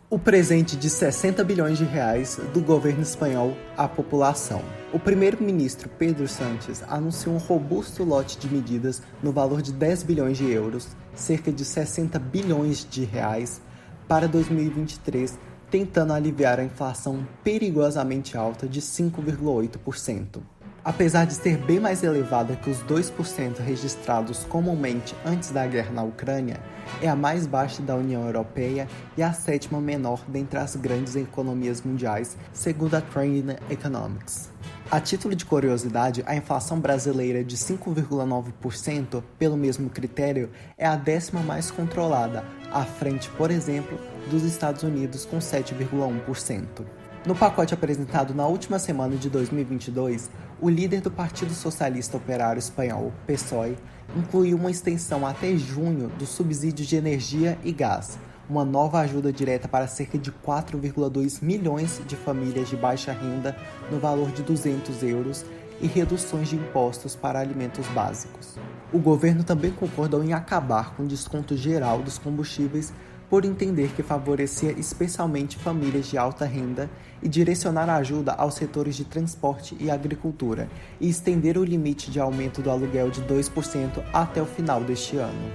O presente de 60 bilhões de reais do governo espanhol à população. O primeiro-ministro Pedro Sánchez anunciou um robusto lote de medidas no valor de 10 bilhões de euros, cerca de 60 bilhões de reais, para 2023, tentando aliviar a inflação perigosamente alta de 5,8%. Apesar de ser bem mais elevada que os 2% registrados comumente antes da guerra na Ucrânia, é a mais baixa da União Europeia e a sétima menor dentre as grandes economias mundiais, segundo a Trend Economics. A título de curiosidade, a inflação brasileira de 5,9%, pelo mesmo critério, é a décima mais controlada, à frente, por exemplo, dos Estados Unidos com 7,1%. No pacote apresentado na última semana de 2022, o líder do Partido Socialista Operário Espanhol, PSOE, incluiu uma extensão até junho do subsídio de energia e gás, uma nova ajuda direta para cerca de 4,2 milhões de famílias de baixa renda no valor de 200 euros e reduções de impostos para alimentos básicos. O governo também concordou em acabar com o desconto geral dos combustíveis por entender que favorecia especialmente famílias de alta renda e direcionar a ajuda aos setores de transporte e agricultura, e estender o limite de aumento do aluguel de 2% até o final deste ano.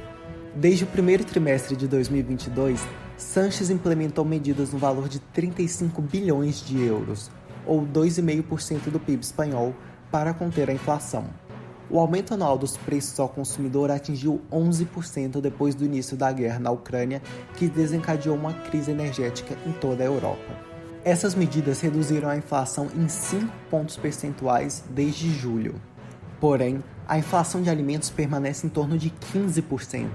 Desde o primeiro trimestre de 2022, Sánchez implementou medidas no valor de 35 bilhões de euros, ou 2,5% do PIB espanhol, para conter a inflação. O aumento anual dos preços ao consumidor atingiu 11% depois do início da guerra na Ucrânia, que desencadeou uma crise energética em toda a Europa. Essas medidas reduziram a inflação em 5 pontos percentuais desde julho. Porém, a inflação de alimentos permanece em torno de 15%.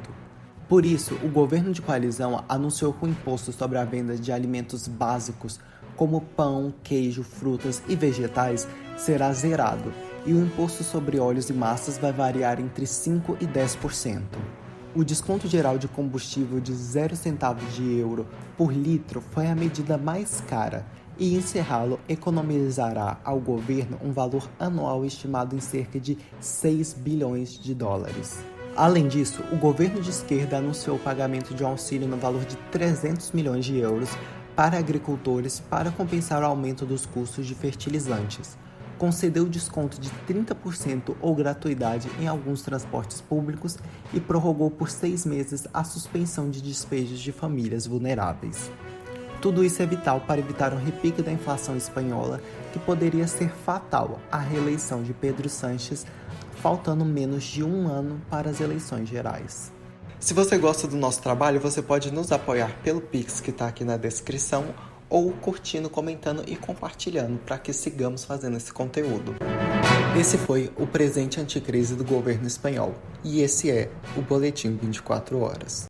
Por isso, o governo de coalizão anunciou que o imposto sobre a venda de alimentos básicos, como pão, queijo, frutas e vegetais, será zerado, e o imposto sobre óleos e massas vai variar entre 5% e 10%. O desconto geral de combustível de 0 centavos de euro por litro foi a medida mais cara, e encerrá-lo economizará ao governo um valor anual estimado em cerca de 6 bilhões de dólares. Além disso, o governo de esquerda anunciou o pagamento de um auxílio no valor de 300 milhões de euros para agricultores para compensar o aumento dos custos de fertilizantes. Concedeu desconto de 30% ou gratuidade em alguns transportes públicos e prorrogou por 6 meses a suspensão de despejos de famílias vulneráveis. Tudo isso é vital para evitar um repique da inflação espanhola, que poderia ser fatal à reeleição de Pedro Sánchez, faltando menos de um ano para as eleições gerais. Se você gosta do nosso trabalho, você pode nos apoiar pelo Pix que está aqui na descrição, ou curtindo, comentando e compartilhando para que sigamos fazendo esse conteúdo. Esse foi o presente anticrise do governo espanhol, e esse é o Boletim 24 Horas.